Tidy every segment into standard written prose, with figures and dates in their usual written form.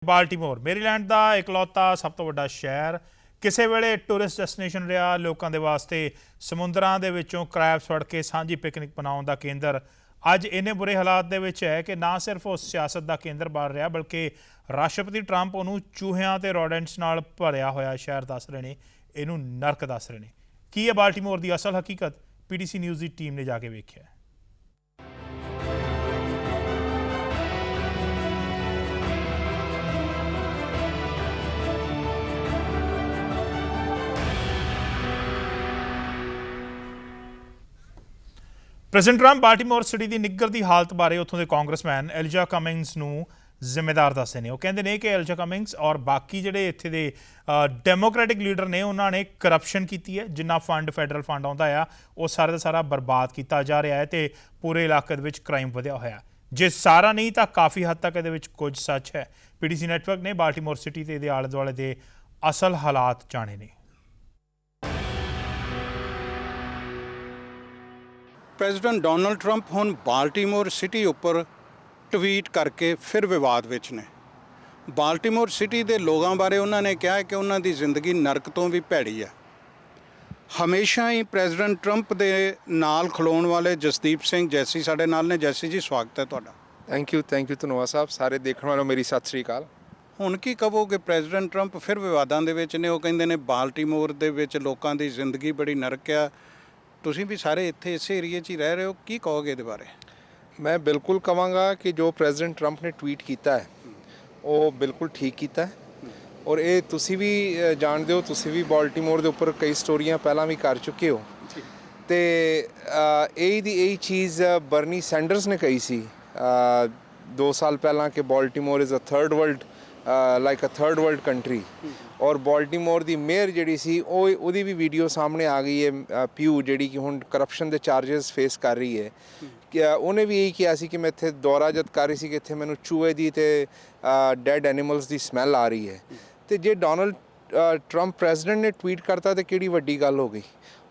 Baltimore ਮੇਰੀਲੈਂਡ ਦਾ ਇਕਲੌਤਾ ਸਭ ਤੋਂ ਵੱਡਾ ਸ਼ਹਿਰ ਕਿਸੇ ਵੇਲੇ ਟੂਰਿਸਟ ਡੈਸਟੀਨੇਸ਼ਨ ਰਿਹਾ। ਲੋਕਾਂ ਦੇ ਵਾਸਤੇ ਸਮੁੰਦਰਾਂ ਦੇ ਵਿੱਚੋਂ ਕਰੈਬਸ ਫੜ ਕੇ ਸਾਂਝੀ ਪਿਕਨਿਕ ਮਨਾਉਣ ਦਾ ਕੇਂਦਰ ਅੱਜ ਇੰਨੇ ਬੁਰੇ ਹਾਲਾਤ ਦੇ ਵਿੱਚ ਹੈ ਕਿ ਨਾ ਸਿਰਫ ਉਹ ਸਿਆਸਤ ਦਾ ਕੇਂਦਰ ਬਣ ਰਿਹਾ ਬਲਕਿ ਰਾਸ਼ਟਰਪਤੀ ਟਰੰਪ ਉਹਨੂੰ ਚੂਹਿਆਂ ਤੇ ਰੋਡੈਂਟਸ ਨਾਲ ਭਰਿਆ ਹੋਇਆ ਸ਼ਹਿਰ ਦੱਸ ਰਹੇ ਨੇ। ਇਹਨੂੰ ਨਰਕ ਦੱਸ ਰਹੇ ਨੇ। ਕੀ ਹੈ ਬਾਲਟਿਮੋਰ ਦੀ ਅਸਲ ਹਕੀਕਤ? PTC ਨਿਊਜ਼ ਦੀ ਟੀਮ ਨੇ ਜਾ ਕੇ ਵੇਖਿਆ। ਪ੍ਰੈਜ਼ੀਡੈਂਟ ਟਰੰਪ ਬਾਲਟਿਮੋਰ ਸਿਟੀ ਦੀ ਨਿੱਘਰ ਹਾਲਤ ਬਾਰੇ ਉੱਥੋਂ ਦੇ ਕਾਂਗਰਸਮੈਨ ਐਲਜਾ ਕਮਿੰਗਸ ਨੂੰ ਜ਼ਿੰਮੇਦਾਰ ਦੱਸਦੇ ਨੇ। ਉਹ ਕਹਿੰਦੇ ਨੇ ਕਿ ਐਲਜਾ ਕਮਿੰਗਸ ਔਰ ਬਾਕੀ ਜਿਹੜੇ ਇੱਥੇ ਦੇ ਡੈਮੋਕ੍ਰੈਟਿਕ ਲੀਡਰ ਨੇ ਉਹਨਾਂ ਨੇ ਕਰਪਸ਼ਨ ਕੀਤੀ ਹੈ। ਜਿੰਨਾ ਫੰਡ ਫੈਡਰਲ ਫੰਡ ਆਉਂਦਾ ਆ ਉਹ ਸਾਰਾ ਦਾ ਸਾਰਾ ਬਰਬਾਦ ਕੀਤਾ ਜਾ ਰਿਹਾ ਹੈ ਤੇ ਪੂਰੇ ਇਲਾਕੇ ਦੇ ਵਿੱਚ ਕ੍ਰਾਈਮ ਵਧਿਆ ਹੋਇਆ। ਜੇ ਸਾਰਾ ਨਹੀਂ ਤਾਂ ਕਾਫੀ ਹੱਦ ਤੱਕ ਇਹਦੇ ਵਿੱਚ ਕੁਝ ਸੱਚ ਹੈ। PTC ਨੈਟਵਰਕ ਨੇ ਬਾਲਟਿਮੋਰ ਸਿਟੀ ਤੇ ਇਹਦੇ ਆਲੇ ਦੁਆਲੇ ਦੇ ਅਸਲ ਹਾਲਾਤ ਜਾਣੇ ਨੇ। ਪ੍ਰੈਜ਼ੀਡੈਂਟ ਡੋਨਲਡ ਟਰੰਪ ਹੁਣ ਬਾਲਟਿਮੋਰ ਸਿਟੀ ਉੱਪਰ ਟਵੀਟ ਕਰਕੇ ਫਿਰ ਵਿਵਾਦ ਵਿੱਚ ਨੇ। ਬਾਲਟਿਮੋਰ ਸਿਟੀ ਦੇ ਲੋਕਾਂ ਬਾਰੇ ਉਹਨਾਂ ਨੇ ਕਿਹਾ ਕਿ ਉਹਨਾਂ ਦੀ ਜ਼ਿੰਦਗੀ ਨਰਕ ਤੋਂ ਵੀ ਭੈੜੀ ਹੈ। ਹਮੇਸ਼ਾ ਹੀ ਪ੍ਰੈਜ਼ੀਡੈਂਟ ਟਰੰਪ ਦੇ ਨਾਲ ਖਲੋਣ ਵਾਲੇ ਜਸਦੀਪ ਸਿੰਘ ਜੈਸੀ ਸਾਡੇ ਨਾਲ ਨੇ। ਜੈਸੀ ਜੀ, ਸਵਾਗਤ ਹੈ ਤੁਹਾਡਾ। ਥੈਂਕ ਯੂ ਧੰਨਵਾਦ ਸਾਹਿਬ। ਸਾਰੇ ਦੇਖਣ ਵਾਲਿਆਂ ਨੂੰ ਮੇਰੀ ਸਤਿ ਸ਼੍ਰੀ ਅਕਾਲ। ਹੁਣ ਕੀ ਕਹੋਗੇ? ਪ੍ਰੈਜ਼ੀਡੈਂਟ ਟਰੰਪ ਫਿਰ ਵਿਵਾਦਾਂ ਦੇ ਵਿੱਚ ਨੇ। ਉਹ ਕਹਿੰਦੇ ਨੇ ਬਾਲਟਿਮੋਰ ਦੇ ਵਿੱਚ ਲੋਕਾਂ ਦੀ ਜ਼ਿੰਦਗੀ ਬੜੀ ਨਰਕ ਆ। ਤੁਸੀਂ ਵੀ ਸਾਰੇ ਇੱਥੇ ਇਸੇ ਏਰੀਏ 'ਚ ਹੀ ਰਹਿ ਰਹੇ ਹੋ, ਕੀ ਕਹੋਗੇ ਇਹਦੇ ਬਾਰੇ? ਮੈਂ ਬਿਲਕੁਲ ਕਹਾਂਗਾ ਕਿ ਜੋ ਪ੍ਰੈਜ਼ੀਡੈਂਟ ਟਰੰਪ ਨੇ ਟਵੀਟ ਕੀਤਾ ਹੈ ਉਹ ਬਿਲਕੁਲ ਠੀਕ ਕੀਤਾ ਹੈ। ਔਰ ਇਹ ਤੁਸੀਂ ਵੀ ਜਾਣਦੇ ਹੋ, ਤੁਸੀਂ ਵੀ ਬਾਲਟਿਮੋਰ ਦੇ ਉੱਪਰ ਕਈ ਸਟੋਰੀਆਂ ਪਹਿਲਾਂ ਵੀ ਕਰ ਚੁੱਕੇ ਹੋ। ਅਤੇ ਇਹੀ ਚੀਜ਼ ਬਰਨੀ ਸੈਂਡਰਸ ਨੇ ਕਹੀ ਸੀ 2 ਸਾਲ ਪਹਿਲਾਂ ਕਿ Baltimore is third world country. ਔਰ ਬਾਲਟਿਮੋਰ ਦੀ ਮੇਅਰ ਜਿਹੜੀ ਸੀ ਉਹਦੀ ਵੀ ਵੀਡੀਓ ਸਾਹਮਣੇ ਆ ਗਈ ਹੈ, ਪਿਊ, ਜਿਹੜੀ ਕਿ ਹੁਣ ਕਰਪਸ਼ਨ ਦੇ ਚਾਰਜਸ ਫੇਸ ਕਰ ਰਹੀ ਹੈ। ਕਿ ਉਹਨੇ ਵੀ ਇਹੀ ਕਿਹਾ ਸੀ ਕਿ ਮੈਂ ਇੱਥੇ ਦੌਰਾ ਜਦ ਕਰ ਰਹੀ ਸੀ ਕਿ ਇੱਥੇ ਮੈਨੂੰ ਚੂਹੇ ਦੀ ਅਤੇ ਡੈਡ ਐਨੀਮਲਸ ਦੀ ਸਮੈਲ ਆ ਰਹੀ ਹੈ। ਅਤੇ ਜੇ ਡੋਨਲਡ ਟਰੰਪ ਪ੍ਰੈਜ਼ੀਡੈਂਟ ਨੇ ਟਵੀਟ ਕਰਤਾ ਤਾਂ ਕਿਹੜੀ ਵੱਡੀ ਗੱਲ ਹੋ ਗਈ।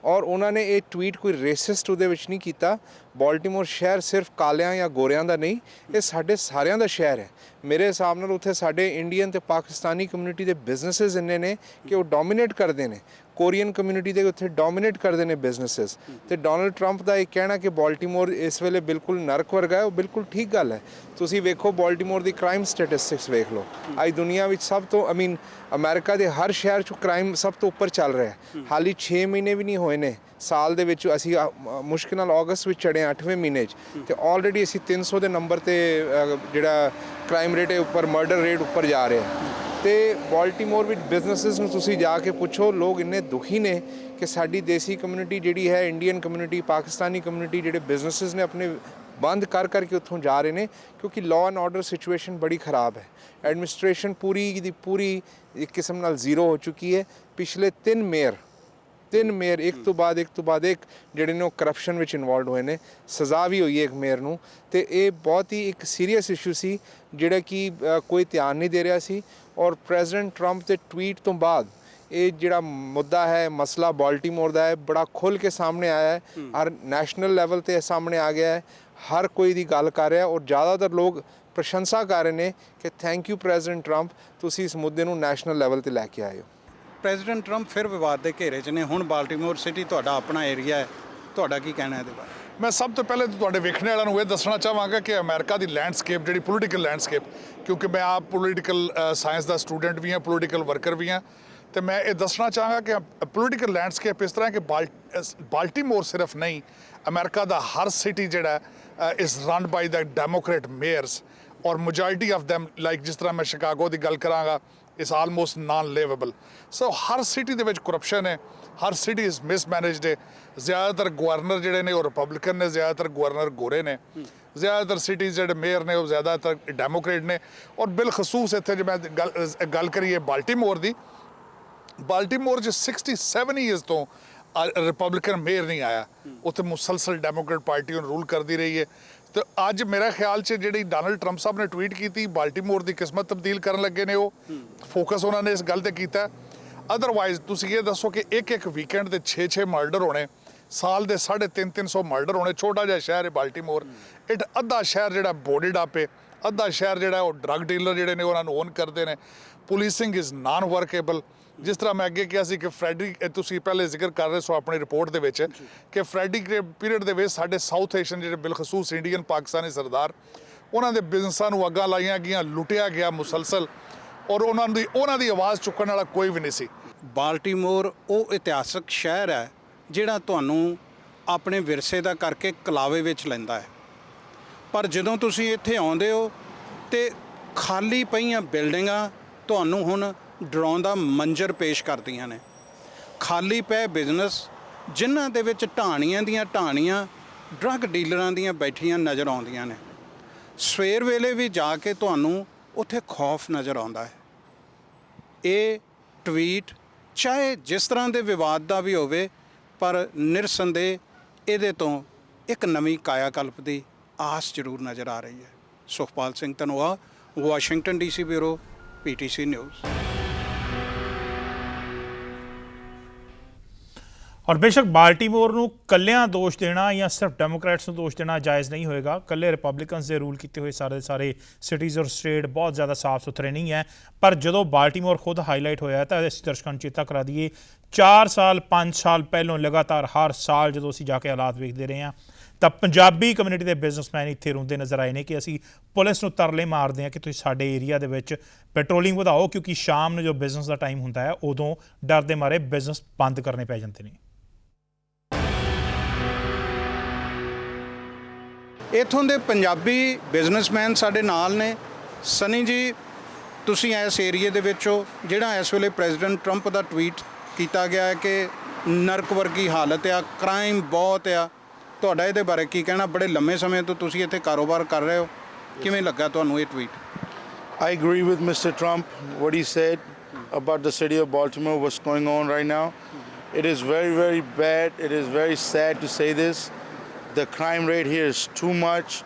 ਔਰ ਉਹਨਾਂ ਨੇ ਇਹ ਟਵੀਟ ਕੋਈ ਰੇਸਿਸਟ ਉਹਦੇ ਵਿੱਚ ਨਹੀਂ ਕੀਤਾ। ਬਾਲਟਿਮੋਰ ਸ਼ਹਿਰ ਸਿਰਫ ਕਾਲਿਆਂ ਜਾਂ ਗੋਰਿਆਂ ਦਾ ਨਹੀਂ, ਇਹ ਸਾਡੇ ਸਾਰਿਆਂ ਦਾ ਸ਼ਹਿਰ ਹੈ। ਮੇਰੇ ਹਿਸਾਬ ਨਾਲ ਉੱਥੇ ਸਾਡੇ ਇੰਡੀਅਨ ਅਤੇ ਪਾਕਿਸਤਾਨੀ ਕਮਿਊਨਿਟੀ ਦੇ ਬਿਜ਼ਨਸਿਸ ਇੰਨੇ ਨੇ ਕਿ ਉਹ ਡੋਮੀਨੇਟ ਕਰਦੇ ਨੇ। ਕੋਰੀਅਨ ਕਮਿਊਨਿਟੀ ਦੇ ਉੱਥੇ ਡੋਮੀਨੇਟ ਕਰਦੇ ਨੇ ਬਿਜ਼ਨਸਿਸ। ਅਤੇ ਡੋਨਲਡ ਟਰੰਪ ਦਾ ਇਹ ਕਹਿਣਾ ਕਿ ਬਾਲਟਿਮੋਰ ਇਸ ਵੇਲੇ ਬਿਲਕੁਲ ਨਰਕ ਵਰਗਾ ਹੈ, ਉਹ ਬਿਲਕੁਲ ਠੀਕ ਗੱਲ ਹੈ। ਤੁਸੀਂ ਵੇਖੋ ਬਾਲਟਿਮੋਰ ਦੀ ਕ੍ਰਾਈਮ ਸਟੈਟਿਸਟਿਕਸ ਵੇਖ ਲਓ। ਅੱਜ ਦੁਨੀਆ ਵਿੱਚ ਸਭ ਤੋਂ ਅਮਰੀਕਾ ਦੇ ਹਰ ਸ਼ਹਿਰ 'ਚ ਕ੍ਰਾਈਮ ਸਭ ਤੋਂ ਉੱਪਰ ਚੱਲ ਰਿਹਾ ਹੈ। ਹਾਲੀ 6 ਮਹੀਨੇ ਵੀ ਨਹੀਂ ਹੋਏ ਨੇ ਸਾਲ ਦੇ ਵਿੱਚ। ਅਸੀਂ ਮੁਸ਼ਕਿਲ ਨਾਲ ਅਗਸਤ ਵਿੱਚ ਚੜ੍ਹੇ 8ਵੇਂ ਮਹੀਨੇ 'ਚ, ਅਤੇ ਆਲਰੇਡੀ ਅਸੀਂ 300 ਦੇ ਨੰਬਰ 'ਤੇ ਜਿਹੜਾ ਕ੍ਰਾਈਮ ਰੇਟ ਹੈ ਉੱਪਰ, ਮਰਡਰ ਰੇਟ ਉੱਪਰ ਜਾ ਰਿਹਾ। ਅਤੇ ਬਾਲਟਿਮੋਰ ਵਿੱਚ ਬਿਜ਼ਨਸਿਸ ਨੂੰ ਤੁਸੀਂ ਜਾ ਕੇ ਪੁੱਛੋ, ਲੋਕ ਇੰਨੇ ਦੁਖੀ ਨੇ ਕਿ ਸਾਡੀ ਦੇਸੀ ਕਮਿਊਨਿਟੀ ਜਿਹੜੀ ਹੈ, ਇੰਡੀਅਨ ਕਮਿਊਨਿਟੀ, ਪਾਕਿਸਤਾਨੀ ਕਮਿਊਨਿਟੀ, ਜਿਹੜੇ ਬਿਜ਼ਨਸਿਸ ਨੇ ਆਪਣੇ ਬੰਦ ਕਰਕੇ ਉੱਥੋਂ ਜਾ ਰਹੇ ਨੇ ਕਿਉਂਕਿ ਲਾਅ ਐਂਡ ਆਰਡਰ ਸਿਚੁਏਸ਼ਨ ਬੜੀ ਖਰਾਬ ਹੈ। ਐਡਮਿਨਿਸਟ੍ਰੇਸ਼ਨ ਪੂਰੀ ਦੀ ਪੂਰੀ ਇੱਕ ਕਿਸਮ ਨਾਲ ਜ਼ੀਰੋ ਹੋ ਚੁੱਕੀ ਹੈ। ਪਿਛਲੇ 3 ਮੇਅਰ ਇੱਕ ਤੋਂ ਬਾਅਦ ਇੱਕ ਜਿਹੜੇ ਨੇ ਉਹ ਕਰਪਸ਼ਨ ਵਿੱਚ ਇਨਵੋਲਵ ਹੋਏ ਨੇ। ਸਜ਼ਾ ਵੀ ਹੋਈ ਹੈ ਇੱਕ ਮੇਅਰ ਨੂੰ। ਅਤੇ ਇਹ ਬਹੁਤ ਹੀ ਇੱਕ ਸੀਰੀਅਸ ਇਸ਼ੂ ਸੀ ਜਿਹੜਾ ਕਿ ਕੋਈ ਧਿਆਨ ਨਹੀਂ ਦੇ ਰਿਹਾ ਸੀ। ਔਰ ਪ੍ਰੈਜ਼ੀਡੈਂਟ ਟਰੰਪ ਦੇ ਟਵੀਟ ਤੋਂ ਬਾਅਦ ਇਹ ਜਿਹੜਾ ਮੁੱਦਾ ਹੈ, ਮਸਲਾ ਬਾਲਟਿਮੋਰ ਦਾ ਹੈ, ਬੜਾ ਖੁੱਲ੍ਹ ਕੇ ਸਾਹਮਣੇ ਆਇਆ ਹੈ। ਹਰ ਨੈਸ਼ਨਲ ਲੈਵਲ 'ਤੇ ਸਾਹਮਣੇ ਆ ਗਿਆ ਹੈ। ਹਰ ਕੋਈ ਦੀ ਗੱਲ ਕਰ ਰਿਹਾ ਔਰ ਜ਼ਿਆਦਾਤਰ ਲੋਕ ਪ੍ਰਸ਼ੰਸਾ ਕਰ ਰਹੇ ਨੇ ਕਿ ਥੈਂਕ ਯੂ ਪ੍ਰੈਜ਼ੀਡੈਂਟ ਟਰੰਪ, ਤੁਸੀਂ ਇਸ ਮੁੱਦੇ ਨੂੰ ਨੈਸ਼ਨਲ ਲੈਵਲ 'ਤੇ ਲੈ ਕੇ ਆਏ ਹੋ। ਪ੍ਰੈਜ਼ੀਡੈਂਟ ਟਰੰਪ ਫਿਰ ਵਿਵਾਦ ਦੇ ਘੇਰੇ 'ਚ ਨੇ। ਹੁਣ ਬਾਲਟਿਮੋਰ ਸਿਟੀ ਤੁਹਾਡਾ ਆਪਣਾ ਏਰੀਆ ਹੈ, ਤੁਹਾਡਾ ਕੀ ਕਹਿਣਾ ਇਹਦੇ ਬਾਰੇ? ਮੈਂ ਸਭ ਤੋਂ ਪਹਿਲੇ ਤੁਹਾਡੇ ਵੇਖਣ ਵਾਲਿਆਂ ਨੂੰ ਇਹ ਦੱਸਣਾ ਚਾਹਾਂਗਾ ਕਿ ਅਮਰੀਕਾ ਦੀ ਲੈਂਡਸਕੇਪ, ਜਿਹੜੀ ਪੋਲੀਟੀਕਲ ਲੈਂਡਸਕੇਪ, ਕਿਉਂਕਿ ਮੈਂ ਆਪ ਪੋਲੀਟੀਕਲ ਸਾਇੰਸ ਦਾ ਸਟੂਡੈਂਟ ਵੀ ਹਾਂ, ਪੋਲੀਟੀਕਲ ਵਰਕਰ ਵੀ ਹਾਂ, ਅਤੇ ਮੈਂ ਇਹ ਦੱਸਣਾ ਚਾਹਾਂਗਾ ਕਿ ਪੋਲੀਟੀਕਲ ਲੈਂਡਸਕੇਪ ਇਸ ਤਰ੍ਹਾਂ ਕਿ ਬਾਲਟਿਮੋਰ ਸਿਰਫ ਨਹੀਂ, ਅਮਰੀਕਾ ਦਾ ਹਰ ਸਿਟੀ ਜਿਹੜਾ is run by the democrat mayors ਔਰ ਮੈਜੋਰਿਟੀ ਆਫ ਦੈਮ, ਲਾਈਕ ਜਿਸ ਤਰ੍ਹਾਂ ਮੈਂ ਸ਼ਿਕਾਗੋ ਦੀ ਗੱਲ ਕਰਾਂਗਾ, is almost non livable. So ਹਰ ਸਿਟੀ ਦੇ ਵਿੱਚ ਕਰਪਸ਼ਨ ਹੈ, ਹਰ ਸਿਟੀ ਇਜ਼ ਮਿਸਮੈਨੇਜਡ ਹੈ। ਜ਼ਿਆਦਾਤਰ ਗਵਰਨਰ ਜਿਹੜੇ ਨੇ ਉਹ ਰਿਪਬਲਿਕਨ ਨੇ, ਜ਼ਿਆਦਾਤਰ ਗਵਰਨਰ ਗੋਰੇ ਨੇ, ਜ਼ਿਆਦਾਤਰ ਸਿਟੀਜ਼ ਜਿਹੜੇ ਮੇਅਰ ਨੇ ਉਹ ਜ਼ਿਆਦਾਤਰ ਡੈਮੋਕ੍ਰੇਟ ਨੇ। ਔਰ ਬਿਲਖਸੂਸ ਇੱਥੇ ਜੇ ਮੈਂ ਗੱਲ ਕਰੀਏ ਬਾਲਟਿਮੋਰ ਦੀ, ਬਾਲਟਿਮੋਰ 'ਚ 67 ਈਅਰਸ ਤੋਂ ਰਿਪਬਲਿਕਨ ਮੇਅਰ ਨਹੀਂ ਆਇਆ। ਉੱਥੇ ਮੁਸਲਸਲ ਡੈਮੋਕ੍ਰੇਟ ਪਾਰਟੀ ਹੁਣ ਰੂਲ ਕਰਦੀ ਰਹੀ ਹੈ। ਅਤੇ ਅੱਜ ਮੇਰੇ ਖਿਆਲ 'ਚ ਜਿਹੜੀ ਡੋਨਲਡ ਟਰੰਪ ਸਾਹਿਬ ਨੇ ਟਵੀਟ ਕੀਤੀ, ਬਾਲਟਿਮੋਰ ਦੀ ਕਿਸਮਤ ਤਬਦੀਲ ਕਰਨ ਲੱਗੇ ਨੇ। ਉਹ ਫੋਕਸ ਉਹਨਾਂ ਨੇ ਇਸ ਗੱਲ 'ਤੇ ਕੀਤਾ। ਅਦਰਵਾਈਜ਼ ਤੁਸੀਂ ਇਹ ਦੱਸੋ ਕਿ ਇੱਕ ਵੀਕਐਂਡ ਦੇ 6 ਮਰਡਰ ਹੋਣੇ, ਸਾਲ ਦੇ 350 ਮਰਡਰ ਹੋਣੇ। ਛੋਟਾ ਜਿਹਾ ਸ਼ਹਿਰ ਹੈ ਬਾਲਟੀਮੋਰ, ਅੱਧਾ ਸ਼ਹਿਰ ਜਿਹੜਾ ਬੋਰਡਡ ਅਪ ਹੈ, ਅੱਧਾ ਸ਼ਹਿਰ ਜਿਹੜਾ ਉਹ ਡਰੱਗ ਡੀਲਰ ਜਿਹੜੇ ਨੇ ਉਹਨਾਂ ਨੂੰ ਓਨ ਕਰਦੇ ਨੇ। Policing is non workable. ਜਿਸ ਤਰ੍ਹਾਂ ਮੈਂ ਅੱਗੇ ਕਿਹਾ ਸੀ ਕਿ ਫਰੈਡਰੀ ਤੁਸੀਂ ਪਹਿਲੇ ਜ਼ਿਕਰ ਕਰ ਰਹੇ ਸੋ ਆਪਣੀ ਰਿਪੋਰਟ ਦੇ ਵਿੱਚ ਕਿ ਫਰੈਡਰੀ ਪੀਰੀਅਡ ਦੇ ਵਿੱਚ ਸਾਡੇ ਸਾਊਥ ਏਸ਼ੀਅਨ ਜਿਹੜੇ ਬਿਲਖਸੂਸ ਇੰਡੀਅਨ ਪਾਕਿਸਤਾਨੀ ਸਰਦਾਰ ਉਹਨਾਂ ਦੇ ਬਿਜ਼ਨਸਾਂ ਨੂੰ ਅੱਗਾਂ ਲਾਈਆਂ ਗਈਆਂ, ਲੁੱਟਿਆ ਗਿਆ ਮੁਸਲਸਲ, ਔਰ ਉਹਨਾਂ ਦੀ ਆਵਾਜ਼ ਚੁੱਕਣ ਵਾਲਾ ਕੋਈ ਵੀ ਨਹੀਂ ਸੀ। ਬਾਲਟੀਮੋਰ ਉਹ ਇਤਿਹਾਸਕ ਸ਼ਹਿਰ ਹੈ ਜਿਹੜਾ ਤੁਹਾਨੂੰ ਆਪਣੇ ਵਿਰਸੇ ਦਾ ਕਰਕੇ ਕਲਾਵੇ ਵਿੱਚ ਲੈਂਦਾ ਹੈ, ਪਰ ਜਦੋਂ ਤੁਸੀਂ ਇੱਥੇ ਆਉਂਦੇ ਹੋ ਤੇ ਖਾਲੀ ਪਈਆਂ ਬਿਲਡਿੰਗਾਂ ਤੁਹਾਨੂੰ ਹੁਣ ਡਰਾਉਣ ਦਾ ਮੰਜ਼ਰ ਪੇਸ਼ ਕਰਦੀਆਂ ਨੇ। ਖਾਲੀ ਪਏ ਬਿਜ਼ਨਸ ਜਿਨ੍ਹਾਂ ਦੇ ਵਿੱਚ ਢਾਣੀਆਂ ਦੀਆਂ ਢਾਣੀਆਂ ਡਰੱਗ ਡੀਲਰਾਂ ਦੀਆਂ ਬੈਠੀਆਂ ਨਜ਼ਰ ਆਉਂਦੀਆਂ ਨੇ। ਸਵੇਰ ਵੇਲੇ ਵੀ ਜਾ ਕੇ ਤੁਹਾਨੂੰ ਉੱਥੇ ਖੌਫ ਨਜ਼ਰ ਆਉਂਦਾ ਹੈ। ਇਹ ਟਵੀਟ ਚਾਹੇ ਜਿਸ ਤਰ੍ਹਾਂ ਦੇ ਵਿਵਾਦ ਦਾ ਵੀ ਹੋਵੇ, ਪਰ ਨਿਰਸੰਦੇਹ ਇਹਦੇ ਤੋਂ ਇੱਕ ਨਵੀਂ ਕਾਇਆਕਲਪ ਦੀ ਆਸ ਜ਼ਰੂਰ ਨਜ਼ਰ ਆ ਰਹੀ ਹੈ। Sukhpal Singh Dhanoa, Washington DC bureau, PTC news. ਔਰ ਬੇਸ਼ੱਕ ਬਾਲਟੀਮੋਰ ਨੂੰ ਕੱਲਿਆਂ ਦੋਸ਼ ਦੇਣਾ ਜਾਂ ਸਿਰਫ ਡੈਮੋਕ੍ਰੈਟਸ ਨੂੰ ਦੋਸ਼ ਦੇਣਾ ਜਾਇਜ਼ ਨਹੀਂ ਹੋਏਗਾ। ਕੱਲੇ ਰਿਪਬਲਿਕਨਸ ਦੇ ਰੂਲ ਕੀਤੇ ਹੋਏ ਸਾਰੇ ਸਿਟੀਜ਼ ਔਰ ਸਟੇਟ ਬਹੁਤ ਜ਼ਿਆਦਾ ਸਾਫ਼ ਸੁਥਰੇ ਨਹੀਂ ਹੈ, ਪਰ ਜਦੋਂ ਬਾਲਟੀਮੋਰ ਖੁਦ ਹਾਈਲਾਈਟ ਹੋਇਆ ਤਾਂ ਅਸੀਂ ਦਰਸ਼ਕਾਂ ਨੂੰ ਚੇਤਾ ਕਰਾ ਦਈਏ 4 ਸਾਲ 5 ਸਾਲ ਪਹਿਲੋਂ ਲਗਾਤਾਰ ਹਰ ਸਾਲ ਜਦੋਂ ਅਸੀਂ ਜਾ ਕੇ ਹਾਲਾਤ ਵੇਖਦੇ ਰਹੇ ਹਾਂ ਤਾਂ ਪੰਜਾਬੀ ਕਮਿਊਨਿਟੀ ਦੇ ਬਿਜ਼ਨਸਮੈਨ ਇੱਥੇ ਰੋਂਦੇ ਨਜ਼ਰ ਆਏ ਨੇ ਕਿ ਅਸੀਂ ਪੁਲਿਸ ਨੂੰ ਤਰਲੇ ਮਾਰਦੇ ਹਾਂ ਕਿ ਤੁਸੀਂ ਸਾਡੇ ਏਰੀਆ ਦੇ ਵਿੱਚ ਪੈਟਰੋਲਿੰਗ ਵਧਾਓ, ਕਿਉਂਕਿ ਸ਼ਾਮ ਨੂੰ ਜੋ ਬਿਜ਼ਨਸ ਦਾ ਟਾਈਮ ਹੁੰਦਾ ਹੈ ਉਦੋਂ ਡਰ ਦੇ ਮਾਰੇ ਬਿਜ਼ਨਸ ਬੰਦ ਕਰਨੇ ਪੈ ਜਾਂਦੇ ਨੇ। ਇੱਥੋਂ ਦੇ ਪੰਜਾਬੀ ਬਿਜ਼ਨਸਮੈਨ ਸਾਡੇ ਨਾਲ ਨੇ। ਸਨੀ ਜੀ, ਤੁਸੀਂ ਇਸ ਏਰੀਏ ਦੇ ਵਿੱਚ ਹੋ ਜਿਹੜਾ ਇਸ ਵੇਲੇ ਪ੍ਰੈਜ਼ੀਡੈਂਟ ਟਰੰਪ ਦਾ ਟਵੀਟ ਕੀਤਾ ਗਿਆ ਹੈ ਕਿ ਨਰਕ ਵਰਗੀ ਹਾਲਤ ਆ, ਕ੍ਰਾਈਮ ਬਹੁਤ ਆ, ਤੁਹਾਡਾ ਇਹਦੇ ਬਾਰੇ ਕੀ ਕਹਿਣਾ? ਬੜੇ ਲੰਮੇ ਸਮੇਂ ਤੋਂ ਤੁਸੀਂ ਇੱਥੇ ਕਾਰੋਬਾਰ ਕਰ ਰਹੇ ਹੋ, ਕਿਵੇਂ ਲੱਗਾ ਤੁਹਾਨੂੰ ਇਹ tweet? I agree with Mr. Trump, what he said about the city of Baltimore, what's going on right now. It is very, very bad. It is very sad to say this. The crime rate here is too much.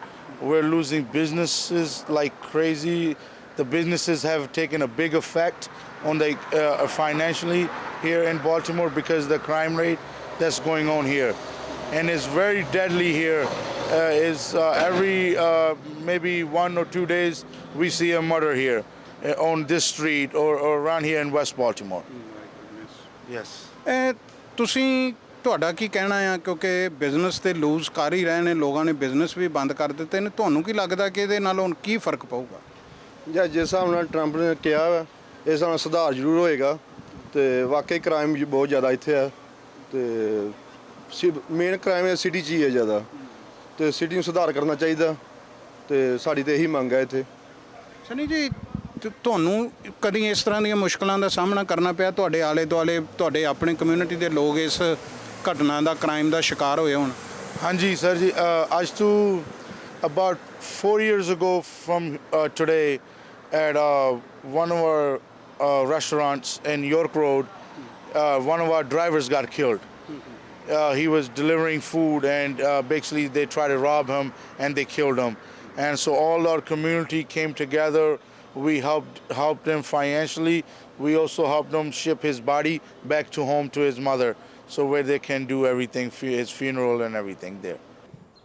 We're losing businesses like crazy. The businesses have taken a big effect on the financially here in Baltimore because the crime rate that's going on here. And it's very deadly here. Every maybe 1 or 2 days we see a murder here on this street or around here in West Baltimore. Yes. ਤੁਸੀਂ ਤੁਹਾਡਾ ਕੀ ਕਹਿਣਾ ਆ? ਕਿਉਂਕਿ business ਤੇ loose ਕਰ ਹੀ ਰਹੇ ਨੇ, ਲੋਕਾਂ ਨੇ ਬਿਜ਼ਨਸ ਵੀ ਬੰਦ ਕਰ ਦਿੱਤੇ ਨੇ। ਤੁਹਾਨੂੰ ਕੀ ਲੱਗਦਾ ਕਿ ਇਹਦੇ ਨਾਲ ਹੁਣ ਕੀ ਫਰਕ ਪਊਗਾ? ਜਾਂ ਜਿਸ ਹਿਸਾਬ ਨਾਲ ਟਰੰਪ ਨੇ ਕਿਹਾ ਵਾ ਇਸ ਹਿਸਾਬ ਨਾਲ ਸੁਧਾਰ ਜ਼ਰੂਰ ਹੋਏਗਾ। ਤੇ ਵਾਕਈ ਕ੍ਰਾਈਮ ਬਹੁਤ ਜ਼ਿਆਦਾ ਇੱਥੇ ਆ ਤੇ ਮੇਨ ਕ੍ਰਾਈਮ ਸਿਟੀ 'ਚ ਹੀ ਹੈ ਜ਼ਿਆਦਾ, ਤੇ ਸਿਟੀ ਨੂੰ ਸੁਧਾਰ ਕਰਨਾ ਚਾਹੀਦਾ ਤੇ ਸਾਡੀ ਤਾਂ ਇਹੀ ਮੰਗ ਹੈ ਇੱਥੇ। ਸਨੀ ਜੀ, ਤੁਹਾਨੂੰ ਕਦੀ ਇਸ ਤਰ੍ਹਾਂ ਦੀਆਂ ਮੁਸ਼ਕਲਾਂ ਦਾ ਸਾਹਮਣਾ ਕਰਨਾ ਪਿਆ? ਤੁਹਾਡੇ ਆਲੇ ਦੁਆਲੇ ਤੁਹਾਡੇ ਆਪਣੇ ਕਮਿਊਨਿਟੀ ਦੇ ਲੋਕ ਇਸ ਘਟਨਾ ਦਾ, ਕ੍ਰਾਈਮ ਦਾ ਸ਼ਿਕਾਰ ਹੋਏ ਹੋਣ? Hanji, sir ji, आज to about 4 years ago from today at one of our restaurants in York Road, one of our drivers got killed. He was delivering food and basically they tried to rob him and they killed him. And so all our community came together. We helped him financially. We also helped him ship his body back to home to his mother, so where they can do everything, his funeral and everything there.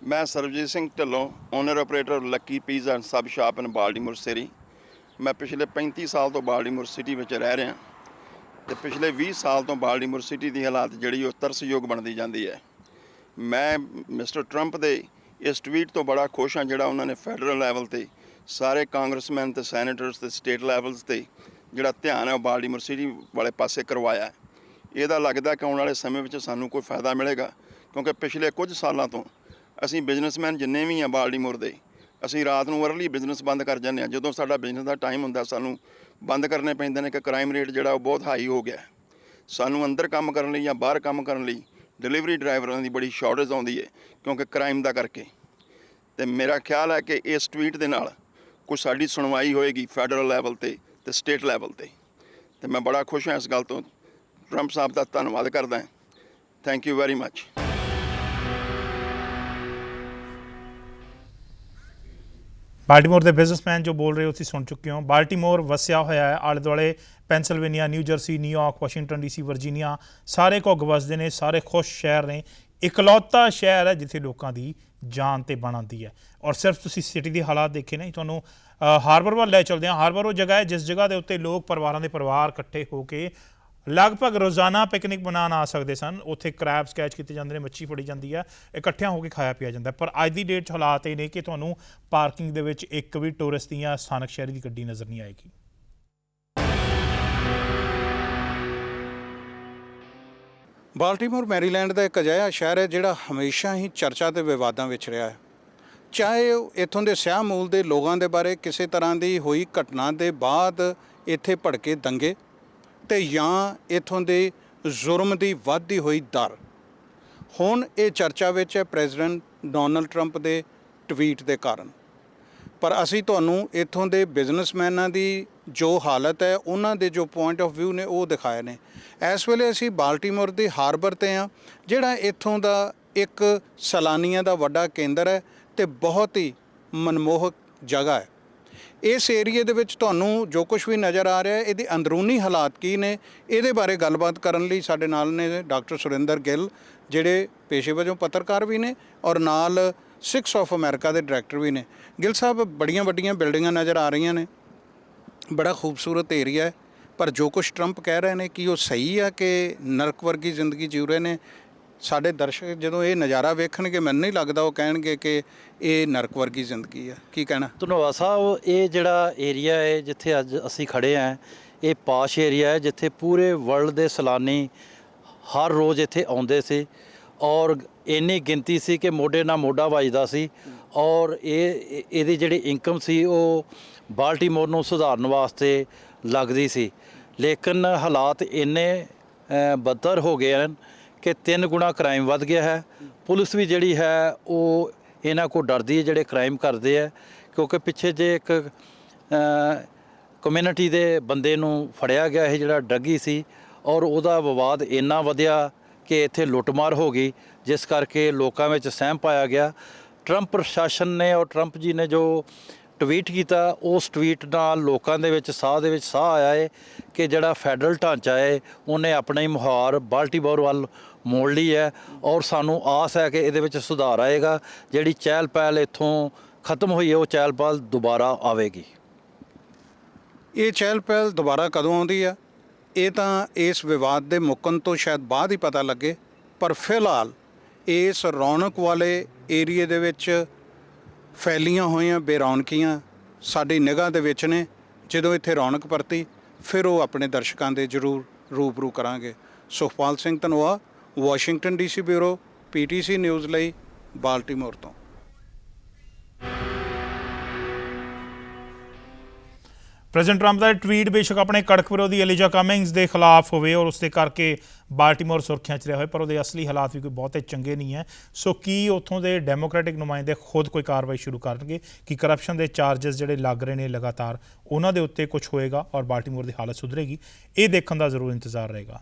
ਮੈਂ Sarabjit Singh Dhillon, owner operator Lucky pizza and sub shop in Baltimore city. ਮੈਂ ਪਿਛਲੇ 35 ਸਾਲ ਤੋਂ Baltimore city ਵਿੱਚ ਰਹਿ ਰਿਹਾ ਤੇ ਪਿਛਲੇ 20 ਸਾਲ ਤੋਂ ਬਾਲਟੀਮੋਰ ਸਿਟੀ ਦੀ ਹਾਲਾਤ ਜਿਹੜੀ ਉਹ ਤਰਸਯੋਗ ਬਣਦੀ ਜਾਂਦੀ ਹੈ। ਮੈਂ ਮਿਸਟਰ ਟਰੰਪ ਦੇ ਇਸ ਟਵੀਟ ਤੋਂ ਬੜਾ ਖੁਸ਼ ਹਾਂ ਜਿਹੜਾ ਉਹਨਾਂ ਨੇ ਫੈਡਰਲ ਲੈਵਲ ਤੇ ਸਾਰੇ ਕਾਂਗਰਸਮੈਨ ਤੇ ਸੈਨੇਟਰਸ ਤੇ ਸਟੇਟ ਲੈਵਲਸ ਤੇ ਜਿਹੜਾ ਧਿਆਨ ਹੈ ਉਹ ਬਾਲਟੀਮੋਰ ਸਿਟੀ ਵਾਲੇ ਪਾਸੇ ਕਰਵਾਇਆ। ਇਹਦਾ ਲੱਗਦਾ ਕਿ ਆਉਣ ਵਾਲੇ ਸਮੇਂ ਵਿੱਚ ਸਾਨੂੰ ਕੋਈ ਫਾਇਦਾ ਮਿਲੇਗਾ, ਕਿਉਂਕਿ ਪਿਛਲੇ ਕੁਝ ਸਾਲਾਂ ਤੋਂ ਅਸੀਂ ਬਿਜ਼ਨਸਮੈਨ ਜਿੰਨੇ ਵੀ ਆ ਬਾਲਟੀਮੋਰ ਦੇ, ਅਸੀਂ ਰਾਤ ਨੂੰ ਅਰਲੀ ਬਿਜ਼ਨਸ ਬੰਦ ਕਰ ਜਾਂਦੇ ਹਾਂ। ਜਦੋਂ ਸਾਡਾ ਬਿਜ਼ਨਸ ਦਾ ਟਾਈਮ ਹੁੰਦਾ ਸਾਨੂੰ ਬੰਦ ਕਰਨੇ ਪੈਂਦੇ ਨੇ ਕਿ ਕ੍ਰਾਈਮ ਰੇਟ ਜਿਹੜਾ ਉਹ ਬਹੁਤ ਹਾਈ ਹੋ ਗਿਆ। ਸਾਨੂੰ ਅੰਦਰ ਕੰਮ ਕਰਨ ਲਈ ਜਾਂ ਬਾਹਰ ਕੰਮ ਕਰਨ ਲਈ ਡਿਲੀਵਰੀ ਡਰਾਈਵਰਾਂ ਦੀ ਬੜੀ ਸ਼ਾਰਟੇਜ ਆਉਂਦੀ ਹੈ ਕਿਉਂਕਿ ਕ੍ਰਾਈਮ ਦਾ ਕਰਕੇ। ਅਤੇ ਮੇਰਾ ਖਿਆਲ ਹੈ ਕਿ ਇਸ ਟਵੀਟ ਦੇ ਨਾਲ ਕੁਛ ਸਾਡੀ ਸੁਣਵਾਈ ਹੋਏਗੀ ਫੈਡਰਲ ਲੈਵਲ 'ਤੇ ਅਤੇ ਸਟੇਟ ਲੈਵਲ 'ਤੇ। ਅਤੇ ਮੈਂ ਬੜਾ ਖੁਸ਼ ਹਾਂ ਇਸ ਗੱਲ ਤੋਂ। ਟਰੰਪ ਸਾਹਿਬ ਦਾ ਧੰਨਵਾਦ ਕਰਦਾ। Thank you very much. Baltimore ਦੇ ਬਿਜ਼ਨਸਮੈਨ ਜੋ ਬੋਲ ਰਹੇ ਹੋ ਤੁਸੀਂ ਸੁਣ ਚੁੱਕੇ ਹੋ। ਬਾਲਟੀਮੋਰ ਵਸਿਆ ਹੋਇਆ ਹੈ ਆਲੇ ਦੁਆਲੇ Pennsylvania, new jersey, New York, Washington DC, Virginia, ਸਾਰੇ ਘੁੱਗ ਵਸਦੇ ਨੇ, ਸਾਰੇ ਖੁਸ਼ ਸ਼ਹਿਰ ਨੇ। ਇਕਲੌਤਾ ਸ਼ਹਿਰ ਹੈ ਜਿੱਥੇ ਲੋਕਾਂ ਦੀ ਜਾਨ 'ਤੇ ਬਣ ਆਉਂਦੀ ਹੈ। ਔਰ ਸਿਰਫ ਤੁਸੀਂ ਸਿਟੀ ਦੇ ਹਾਲਾਤ ਦੇਖੇ ਨਹੀਂ, ਤੁਹਾਨੂੰ ਹਾਰਬਰ ਵੱਲ ਲੈ ਚਲਦੇ ਹਾਂ। ਹਾਰਬਰ ਉਹ ਜਗ੍ਹਾ ਹੈ ਜਿਸ ਜਗ੍ਹਾ ਦੇ ਉੱਤੇ ਲੋਕ ਪਰਿਵਾਰਾਂ ਦੇ ਪਰਿਵਾਰ ਇਕੱਠੇ ਹੋ ਕੇ ਲਗਭਗ ਰੋਜ਼ਾਨਾ ਪਿਕਨਿਕ ਮਨਾਉਣ ਆ ਸਕਦੇ ਸਨ। ਉੱਥੇ ਕਰੈਬਸ ਕੈਚ ਕੀਤੇ ਜਾਂਦੇ ਨੇ, ਮੱਛੀ ਫੜੀ ਜਾਂਦੀ ਹੈ, ਇਕੱਠਿਆਂ ਹੋ ਕੇ ਖਾਇਆ ਪੀਆ ਜਾਂਦਾ। ਪਰ ਅੱਜ ਦੀ ਡੇਟ 'ਚ ਹਾਲਾਤ ਇਹ ਨੇ ਕਿ ਤੁਹਾਨੂੰ ਪਾਰਕਿੰਗ ਦੇ ਵਿੱਚ ਇੱਕ ਵੀ ਟੂਰਿਸਟ ਦੀ ਜਾਂ ਸਥਾਨਕ ਸ਼ਹਿਰੀ ਦੀ ਗੱਡੀ ਨਜ਼ਰ ਨਹੀਂ ਆਏਗੀ। ਬਾਲਟੀਮੋਰ ਮੈਰੀਲੈਂਡ ਦਾ ਇੱਕ ਅਜਿਹਾ ਸ਼ਹਿਰ ਹੈ ਜਿਹੜਾ ਹਮੇਸ਼ਾ ਹੀ ਚਰਚਾ ਤੇ ਵਿਵਾਦਾਂ ਵਿੱਚ ਰਿਹਾ ਹੈ। ਚਾਹੇ ਉਹ ਇੱਥੋਂ ਦੇ ਸਿਆਹ ਮੂਲ ਦੇ ਲੋਕਾਂ ਦੇ ਬਾਰੇ ਕਿਸੇ ਤਰ੍ਹਾਂ ਦੀ ਹੋਈ ਘਟਨਾ ਦੇ ਬਾਅਦ ਇੱਥੇ ਭੜਕੇ ਦੰਗੇ ਤੇ ਜਾਂ ਇੱਥੋਂ ਦੇ ਜ਼ੁਰਮ ਦੀ ਵੱਧਦੀ ਹੋਈ ਦਰ। ਹੁਣ ਇਹ ਚਰਚਾ ਵਿੱਚ ਹੈ ਪ੍ਰੈਜ਼ੀਡੈਂਟ ਡੋਨਲਡ ਟਰੰਪ ਦੇ ਟਵੀਟ ਦੇ ਕਾਰਨ। ਪਰ ਅਸੀਂ ਤੁਹਾਨੂੰ ਇੱਥੋਂ ਦੇ ਬਿਜ਼ਨਸਮੈਨਾਂ ਦੀ ਜੋ ਹਾਲਤ ਹੈ, ਉਹਨਾਂ ਦੇ ਜੋ ਪੁਆਇੰਟ ਆਫ ਵਿਊ ਨੇ ਉਹ ਦਿਖਾਏ ਨੇ। ਇਸ ਵੇਲੇ ਅਸੀਂ ਬਾਲਟੀਮੋਰ ਦੇ ਹਾਰਬਰ 'ਤੇ ਹਾਂ, ਜਿਹੜਾ ਇੱਥੋਂ ਦਾ ਇੱਕ ਸੈਲਾਨੀਆਂ ਦਾ ਵੱਡਾ ਕੇਂਦਰ ਹੈ ਤੇ ਬਹੁਤ ਹੀ ਮਨਮੋਹਕ ਜਗ੍ਹਾ ਹੈ। ਇਸ ਏਰੀਏ ਦੇ ਵਿੱਚ ਤੁਹਾਨੂੰ ਜੋ ਕੁਝ ਵੀ ਨਜ਼ਰ ਆ ਰਿਹਾ, ਇਹਦੇ ਅੰਦਰੂਨੀ ਹਾਲਾਤ ਕੀ ਨੇ, ਇਹਦੇ ਬਾਰੇ ਗੱਲਬਾਤ ਕਰਨ ਲਈ ਸਾਡੇ ਨਾਲ ਨੇ ਡਾਕਟਰ ਸੁਰਿੰਦਰ ਗਿੱਲ, ਜਿਹੜੇ ਪੇਸ਼ੇ ਵਜੋਂ ਪੱਤਰਕਾਰ ਵੀ ਨੇ ਔਰ ਨਾਲ ਸਿਕਸ ਆਫ ਅਮਰੀਕਾ ਦੇ ਡਾਇਰੈਕਟਰ ਵੀ ਨੇ। ਗਿੱਲ ਸਾਹਿਬ, ਬੜੀਆਂ ਵੱਡੀਆਂ ਬਿਲਡਿੰਗਾਂ ਨਜ਼ਰ ਆ ਰਹੀਆਂ ਨੇ, ਬੜਾ ਖੂਬਸੂਰਤ ਏਰੀਆ ਹੈ, ਪਰ ਜੋ ਕੁਝ ਟਰੰਪ ਕਹਿ ਰਹੇ ਨੇ ਕੀ ਉਹ ਸਹੀ ਆ ਕਿ ਨਰਕ ਵਰਗੀ ਜ਼ਿੰਦਗੀ ਜੀ ਰਹੇ ਨੇ? ਸਾਡੇ ਦਰਸ਼ਕ ਜਦੋਂ ਇਹ ਨਜ਼ਾਰਾ ਵੇਖਣਗੇ, ਮੈਨੂੰ ਨਹੀਂ ਲੱਗਦਾ ਉਹ ਕਹਿਣਗੇ ਕਿ ਇਹ ਨਰਕ ਵਰਗੀ ਜ਼ਿੰਦਗੀ ਆ। ਕੀ ਕਹਿਣਾ? ਧੰਨਵਾਦ ਸਾਹਿਬ। ਇਹ ਜਿਹੜਾ ਏਰੀਆ ਹੈ ਜਿੱਥੇ ਅੱਜ ਅਸੀਂ ਖੜੇ ਹਾਂ, ਇਹ ਪਾਸ਼ ਏਰੀਆ ਹੈ ਜਿੱਥੇ ਪੂਰੇ ਵਰਲਡ ਦੇ ਸੈਲਾਨੀ ਹਰ ਰੋਜ਼ ਇੱਥੇ ਆਉਂਦੇ ਸੀ ਔਰ ਇੰਨੀ ਗਿਣਤੀ ਸੀ ਕਿ ਮੋਢੇ ਨਾਲ ਮੋਢਾ ਵੱਜਦਾ ਸੀ। ਔਰ ਇਹਦੀ ਜਿਹੜੀ ਇਨਕਮ ਸੀ ਉਹ ਬਾਲਟੀਮੋਰ ਨੂੰ ਸੁਧਾਰਨ ਵਾਸਤੇ ਲੱਗਦੀ ਸੀ। ਲੇਕਿਨ ਹਾਲਾਤ ਇੰਨੇ ਬਦਤਰ ਹੋ ਗਏ ਹਨ ਕਿ 3 ਗੁਣਾ ਕ੍ਰਾਈਮ ਵੱਧ ਗਿਆ ਹੈ। ਪੁਲਿਸ ਵੀ ਜਿਹੜੀ ਹੈ ਉਹ ਇਹਨਾਂ ਕੋਲ ਡਰਦੀ ਹੈ ਜਿਹੜੇ ਕ੍ਰਾਈਮ ਕਰਦੇ ਹੈ, ਕਿਉਂਕਿ ਪਿੱਛੇ ਜੇ ਇੱਕ ਕਮਿਊਨਿਟੀ ਦੇ ਬੰਦੇ ਨੂੰ ਫੜਿਆ ਗਿਆ ਇਹ ਜਿਹੜਾ ਡਰੱਗੀ ਸੀ ਔਰ ਉਹਦਾ ਵਿਵਾਦ ਇੰਨਾ ਵਧਿਆ ਕਿ ਇੱਥੇ ਲੁੱਟਮਾਰ ਹੋ ਗਈ, ਜਿਸ ਕਰਕੇ ਲੋਕਾਂ ਵਿੱਚ ਸਹਿਮ ਪਾਇਆ ਗਿਆ। ਟਰੰਪ ਪ੍ਰਸ਼ਾਸਨ ਨੇ ਔਰ ਟਰੰਪ ਜੀ ਨੇ ਜੋ ਟਵੀਟ ਕੀਤਾ, ਉਸ ਟਵੀਟ ਨਾਲ ਲੋਕਾਂ ਦੇ ਵਿੱਚ ਸਾਹ ਆਇਆ ਹੈ ਕਿ ਜਿਹੜਾ ਫੈਡਰਲ ਢਾਂਚਾ ਹੈ ਉਹਨੇ ਆਪਣੀ ਮੁਹਾਰ ਬਾਲਟੀਮੋਰ ਵੱਲ ਮੋੜ ਲਈ ਹੈ ਔਰ ਸਾਨੂੰ ਆਸ ਹੈ ਕਿ ਇਹਦੇ ਵਿੱਚ ਸੁਧਾਰ ਆਏਗਾ। ਜਿਹੜੀ ਚਹਿਲ ਪਹਿਲ ਇੱਥੋਂ ਖਤਮ ਹੋਈ ਹੈ ਉਹ ਚਹਿਲ ਪਹਿਲ ਦੁਬਾਰਾ ਆਵੇਗੀ। ਇਹ ਚਹਿਲ ਪਹਿਲ ਦੁਬਾਰਾ ਕਦੋਂ ਆਉਂਦੀ ਆ, ਇਹ ਤਾਂ ਇਸ ਵਿਵਾਦ ਦੇ ਮੁੱਕਣ ਤੋਂ ਸ਼ਾਇਦ ਬਾਅਦ ਹੀ ਪਤਾ ਲੱਗੇ। ਪਰ ਫਿਲਹਾਲ ਇਸ ਰੌਣਕ ਵਾਲੇ ਏਰੀਏ ਦੇ ਵਿੱਚ ਫੈਲੀਆਂ ਹੋਈਆਂ ਬੇਰੌਣਕੀਆਂ ਸਾਡੀ ਨਿਗਾਹ ਦੇ ਵਿੱਚ ਨੇ। ਜਦੋਂ ਇੱਥੇ ਰੌਣਕ ਪਰਤੀ ਫਿਰ ਉਹ ਆਪਣੇ ਦਰਸ਼ਕਾਂ ਦੇ ਜ਼ਰੂਰ ਰੂਬਰੂ ਕਰਾਂਗੇ। Sukhpal Singh Dhanoa, Washington DC bureau, PTC news ਲਈ, ਬਾਲਟੀਮੋਰ ਤੋਂ। ਪ੍ਰੈਜ਼ੀਡੈਂਟ ਟਰੰਪ ਦਾ ਟਵੀਟ ਬੇਸ਼ੱਕ ਆਪਣੇ ਕੜਕ ਵਿਰੋਧੀ ਐਲੀਜਾ ਕਮਿੰਗਸ ਦੇ ਖਿਲਾਫ ਹੋਵੇ ਔਰ ਉਸ ਦੇ ਕਰਕੇ ਬਾਲਟੀਮੋਰ ਸੁਰਖੀਆਂ 'ਚ ਰਿਹਾ ਹੋਵੇ, ਪਰ ਉਹਦੇ ਅਸਲੀ ਹਾਲਾਤ ਵੀ ਕੋਈ ਬਹੁਤੇ ਚੰਗੇ ਨਹੀਂ ਹੈ। ਸੋ ਕੀ ਉੱਥੋਂ ਦੇ ਡੈਮੋਕ੍ਰੈਟਿਕ ਨੁਮਾਇੰਦੇ ਖੁਦ ਕੋਈ ਕਾਰਵਾਈ ਸ਼ੁਰੂ ਕਰਨਗੇ ਕਿ ਕਰਪਸ਼ਨ ਦੇ ਚਾਰਜਸ ਜਿਹੜੇ ਲੱਗ ਰਹੇ ਨੇ ਲਗਾਤਾਰ, ਉਹਨਾਂ ਦੇ ਉੱਤੇ ਕੁਝ ਹੋਏਗਾ ਔਰ ਬਾਲਟੀਮੋਰ ਦੀ ਹਾਲਤ ਸੁਧਰੇਗੀ? ਇਹ ਦੇਖਣ ਦਾ ਜ਼ਰੂਰ ਇੰਤਜ਼ਾਰ ਰਹੇਗਾ।